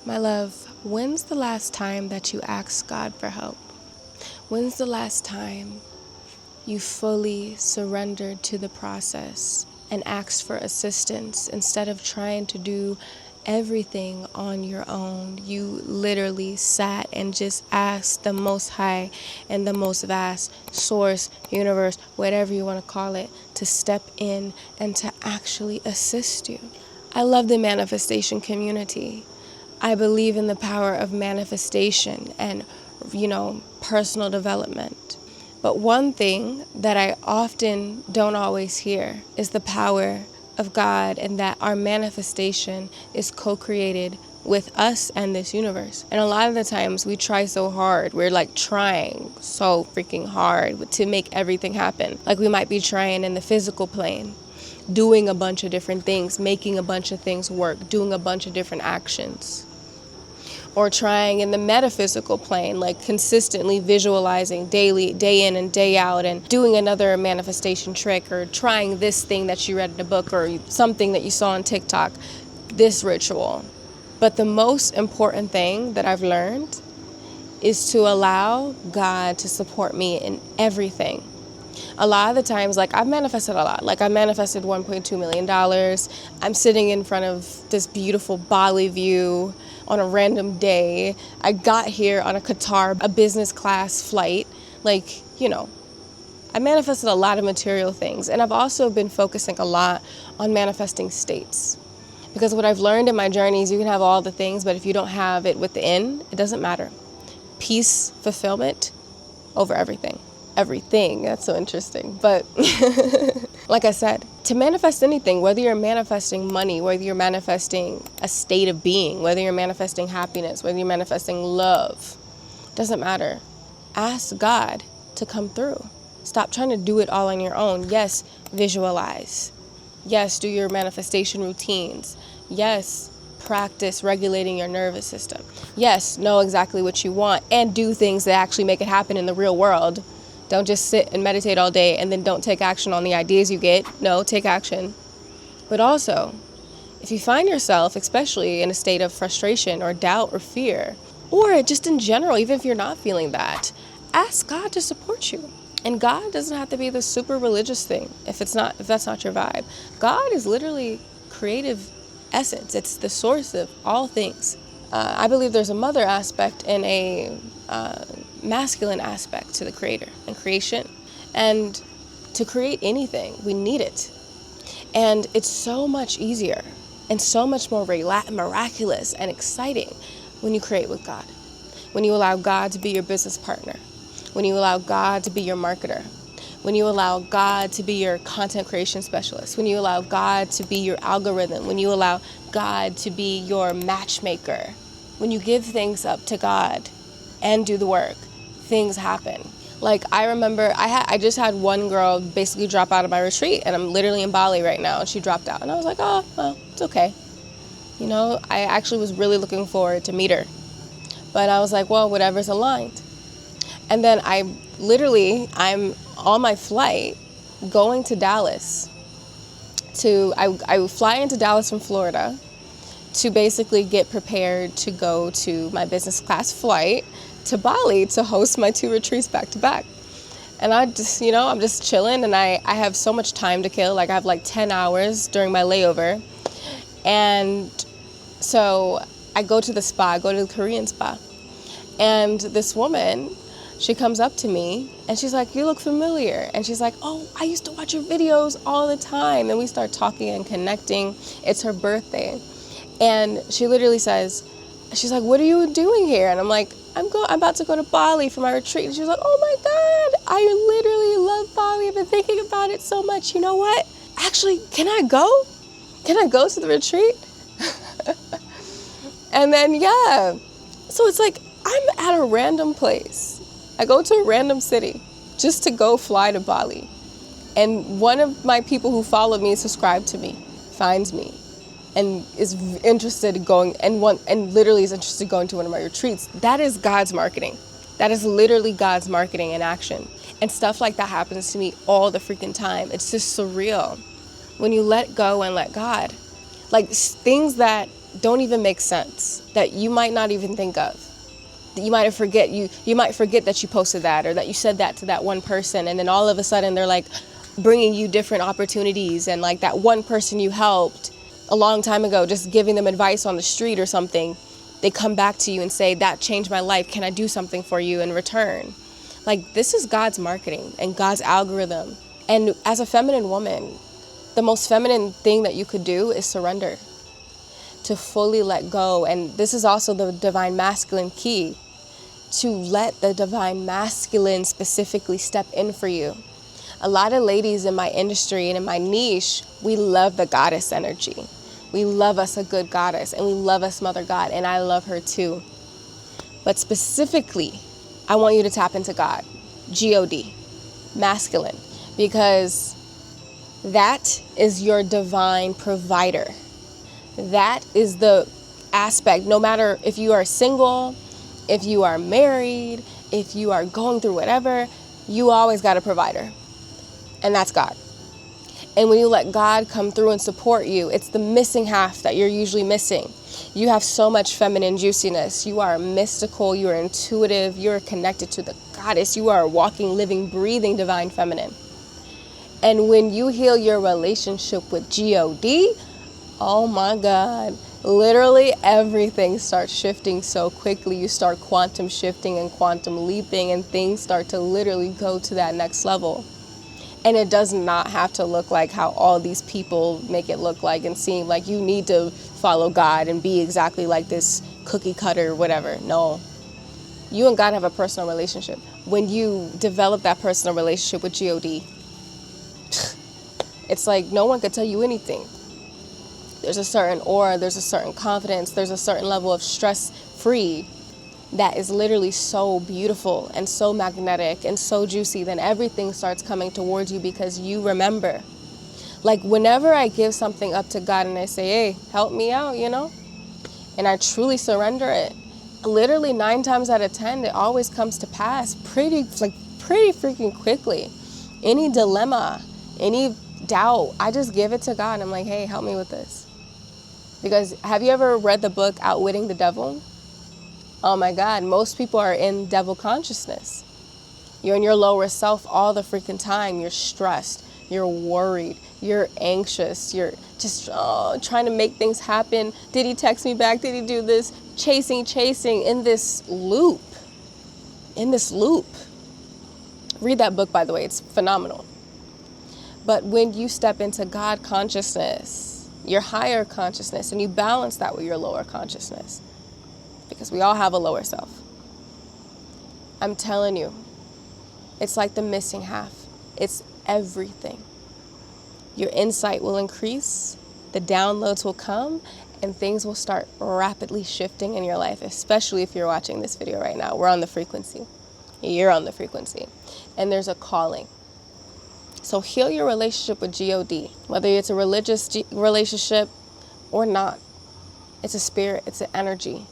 My love, when's the last time that you asked God for help? When's the last time you fully surrendered to the process and asked for assistance instead of trying to do everything on your own? You literally sat and just asked the Most High and the most vast source, universe, whatever you want to call it, to step in and to actually assist you. I love the manifestation community. I believe in the power of manifestation and, personal development. But one thing that I often don't always hear is the power of God, and that our manifestation is co-created with us and this universe. And a lot of the times we try so hard. We're like trying so freaking hard to make everything happen. Like we might be trying in the physical plane, doing a bunch of different things, making a bunch of things work, doing a bunch of different actions. Or trying in the metaphysical plane, like consistently visualizing daily, day in and day out, and doing another manifestation trick, or trying this thing that you read in a book or something that you saw on TikTok, this ritual. But the most important thing that I've learned is to allow God to support me in everything. A lot of the times, like I've manifested a lot. Like I manifested $1.2 million. I'm sitting in front of this beautiful Bali view on a random day. I got here on a business class flight. I manifested a lot of material things. And I've also been focusing a lot on manifesting states. Because what I've learned in my journey is you can have all the things, but if you don't have it within, it doesn't matter. Peace, fulfillment over everything. Everything. That's so interesting. But like I said, to manifest anything, whether you're manifesting money, whether you're manifesting a state of being, whether you're manifesting happiness, whether you're manifesting love, doesn't matter. Ask God to come through. Stop trying to do it all on your own. Yes, visualize. Yes, do your manifestation routines. Yes, practice regulating your nervous system. Yes, know exactly what you want and do things that actually make it happen in the real world. Don't just sit and meditate all day and then don't take action on the ideas you get. No, take action. But also, if you find yourself, especially in a state of frustration or doubt or fear, or just in general, even if you're not feeling that, ask God to support you. And God doesn't have to be the super religious thing if that's not your vibe. God is literally creative essence. It's the source of all things. I believe there's a mother aspect and a masculine aspect to the creator and creation. And to create anything, we need it. And it's so much easier and so much more miraculous and exciting when you create with God. When you allow God to be your business partner. When you allow God to be your marketer. When you allow God to be your content creation specialist. When you allow God to be your algorithm. When you allow God to be your matchmaker. When you give things up to God and do the work, things happen. Like I remember I just had one girl basically drop out of my retreat, and I'm literally in Bali right now, and she dropped out. And I was like, oh, well, it's okay. I actually was really looking forward to meet her. But I was like, well, whatever's aligned. And then I'm on my flight going to Dallas. I fly into Dallas from Florida to basically get prepared to go to my business class flight to Bali to host my 2 retreats back to back. And I just, I'm just chilling, and I have so much time to kill. Like I have like 10 hours during my layover. And so I go to the spa, I go to the Korean spa. And this woman, she comes up to me and she's like, you look familiar. And she's like, oh, I used to watch your videos all the time. And we start talking and connecting. It's her birthday. And she literally says, she's like, what are you doing here? And I'm like, I'm about to go to Bali for my retreat. And she was like, oh my God, I literally love Bali. I've been thinking about it so much. You know what? Actually, can I go? Can I go to the retreat? And then, yeah. So it's like, I'm at a random place. I go to a random city just to go fly to Bali. And one of my people who followed me, subscribed to me, finds me and is interested in going and literally is interested in going to one of my retreats. That is God's marketing. That is literally God's marketing in action. And stuff like that happens to me all the freaking time. It's just surreal when you let go and let God. Like things that don't even make sense, that you might not even think of. That you might forget that you posted that, or that you said that to that one person, and then all of a sudden they're like bringing you different opportunities, and like that one person you helped a long time ago, just giving them advice on the street or something, they come back to you and say, that changed my life, can I do something for you in return? Like, this is God's marketing and God's algorithm. And as a feminine woman, the most feminine thing that you could do is surrender, to fully let go. And this is also the divine masculine key, to let the divine masculine specifically step in for you. A lot of ladies in my industry and in my niche, we love the goddess energy. We love us a good goddess, and we love us Mother God, and I love her too. But specifically, I want you to tap into God, G-O-D, masculine, because that is your divine provider. That is the aspect, no matter if you are single, if you are married, if you are going through whatever, you always got a provider, and that's God. And when you let God come through and support you, it's the missing half that you're usually missing. You have so much feminine juiciness. You are mystical, you are intuitive, you're connected to the goddess. You are a walking, living, breathing divine feminine. And when you heal your relationship with G-O-D, oh my God, literally everything starts shifting so quickly. You start quantum shifting and quantum leaping, and things start to literally go to that next level. And it does not have to look like how all these people make it look like and seem like you need to follow God and be exactly like this cookie cutter or whatever. No. You and God have a personal relationship. When you develop that personal relationship with G-O-D, it's like no one could tell you anything. There's a certain aura, there's a certain confidence, there's a certain level of stress-free that is literally so beautiful and so magnetic and so juicy. Then everything starts coming towards you because you remember. Like whenever I give something up to God and I say, hey, help me out, and I truly surrender it, literally 9 times out of 10, it always comes to pass pretty freaking quickly. Any dilemma, any doubt, I just give it to God. I'm like, hey, help me with this. Because have you ever read the book Outwitting the Devil? Oh my God, most people are in devil consciousness. You're in your lower self all the freaking time. You're stressed, you're worried, you're anxious, you're just trying to make things happen. Did he text me back? Did he do this? Chasing, in this loop. Read that book, by the way, it's phenomenal. But when you step into God consciousness, your higher consciousness, and you balance that with your lower consciousness, because we all have a lower self, I'm telling you, it's like the missing half. It's everything. Your insight will increase, the downloads will come, and things will start rapidly shifting in your life, especially if you're watching this video right now. We're on the frequency. You're on the frequency. And there's a calling. So heal your relationship with G-O-D, whether it's a religious relationship or not. It's a spirit, it's an energy.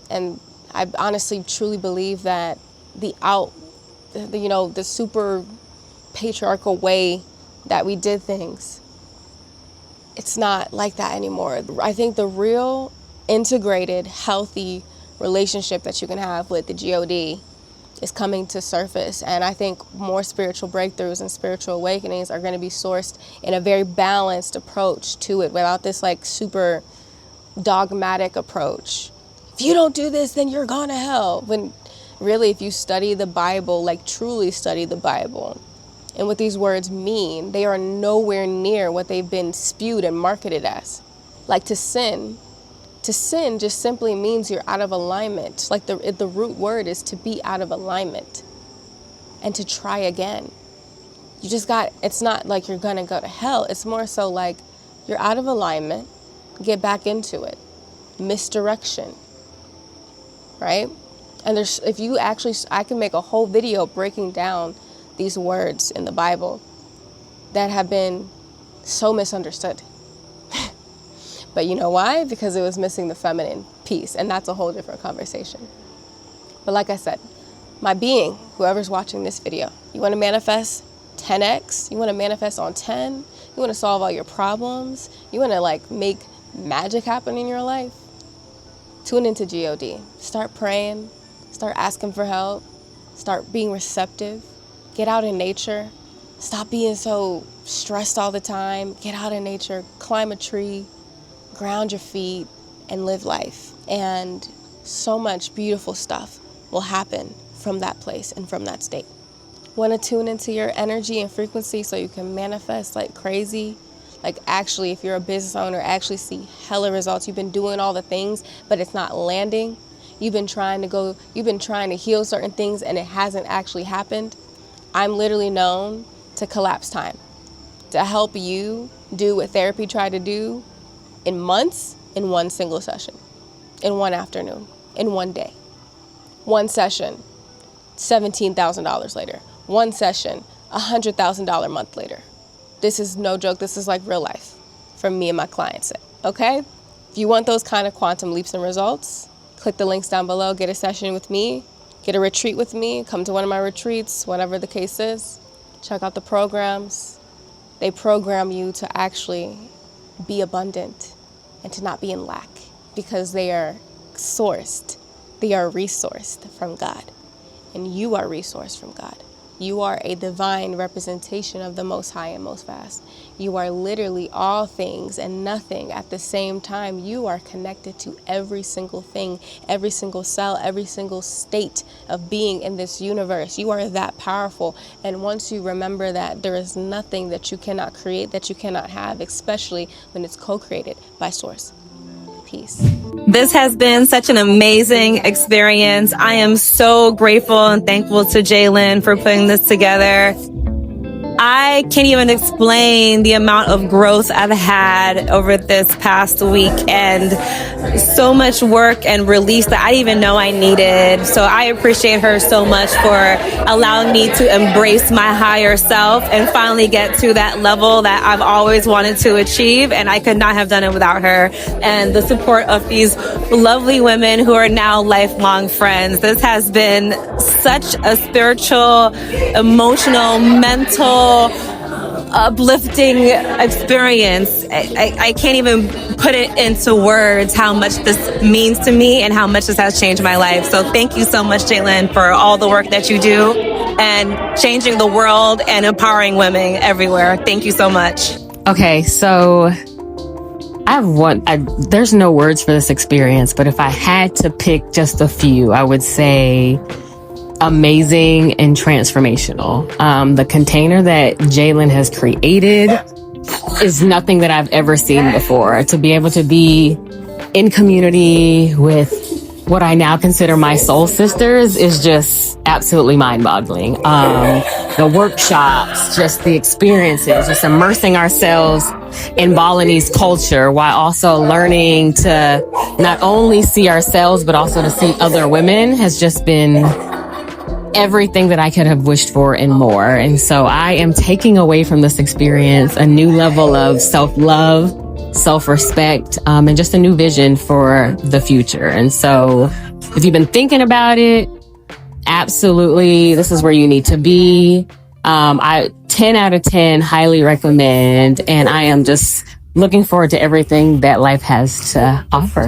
And I honestly, truly believe that the super patriarchal way that we did things, it's not like that anymore. I think the real integrated, healthy relationship that you can have with the G-O-D is coming to surface. And I think more spiritual breakthroughs and spiritual awakenings are going to be sourced in a very balanced approach to it, without this like super dogmatic approach. If you don't do this, then you're going to hell. When really, if you study the Bible, like truly study the Bible, and what these words mean, they are nowhere near what they've been spewed and marketed as. Like to sin just simply means you're out of alignment. Like the root word is to be out of alignment and to try again. It's not like you're gonna go to hell. It's more so like you're out of alignment, get back into it. Misdirection, right? And I can make a whole video breaking down these words in the Bible that have been so misunderstood. But you know why? Because it was missing the feminine piece, and that's a whole different conversation. But like I said, my being, whoever's watching this video, you want to manifest 10x, you want to manifest on 10, you want to solve all your problems, you want to like make magic happen in your life, tune into God. Start praying, start asking for help, start being receptive, get out in nature, stop being so stressed all the time, get out in nature, climb a tree, ground your feet, and live life. And so much beautiful stuff will happen from that place and from that state. Want to tune into your energy and frequency so you can manifest like crazy? Like actually, if you're a business owner, actually see hella results. You've been doing all the things, but it's not landing. You've been trying to heal certain things and it hasn't actually happened. I'm literally known to collapse time, to help you do what therapy tried to do in months in one single session, in one afternoon, in one day. One session, $17,000 later. One session, $100,000 a month later. This is no joke. This is like real life from me and my clients, okay? If you want those kind of quantum leaps and results, click the links down below, get a session with me, get a retreat with me, come to one of my retreats, whatever the case is. Check out the programs. They program you to actually be abundant and to not be in lack because they are sourced. They are resourced from God, and you are resourced from God. You are a divine representation of the Most High and Most Vast. You are literally all things and nothing at the same time. You are connected to every single thing, every single cell, every single state of being in this universe. You are that powerful. And once you remember that, there is nothing that you cannot create, that you cannot have, especially when it's co-created by Source. Peace. This has been such an amazing experience. I am so grateful and thankful to Jalen for putting this together. I can't even explain the amount of growth I've had over this past week and so much work and release that I didn't even know I needed. So I appreciate her so much for allowing me to embrace my higher self and finally get to that level that I've always wanted to achieve. And I could not have done it without her and the support of these lovely women who are now lifelong friends. This has been such a spiritual, emotional, mental, uplifting experience. I can't even put it into words how much this means to me and how much this has changed my life. So thank you so much, Jalen, for all the work that you do and changing the world and empowering women everywhere. Thank you so much. Okay, so there's no words for this experience, but if I had to pick just a few, I would say amazing and transformational. The container that Jalen has created is nothing that I've ever seen before. To be able to be in community with what I now consider my soul sisters is just absolutely mind-boggling. The workshops, just the experiences, just immersing ourselves in Balinese culture while also learning to not only see ourselves but also to see other women has just been everything that I could have wished for and more. And so I am taking away from this experience a new level of self-love, self-respect, and just a new vision for the future. And so if you've been thinking about it, absolutely, this is where you need to be. 10 out of 10, highly recommend. And I am just looking forward to everything that life has to offer.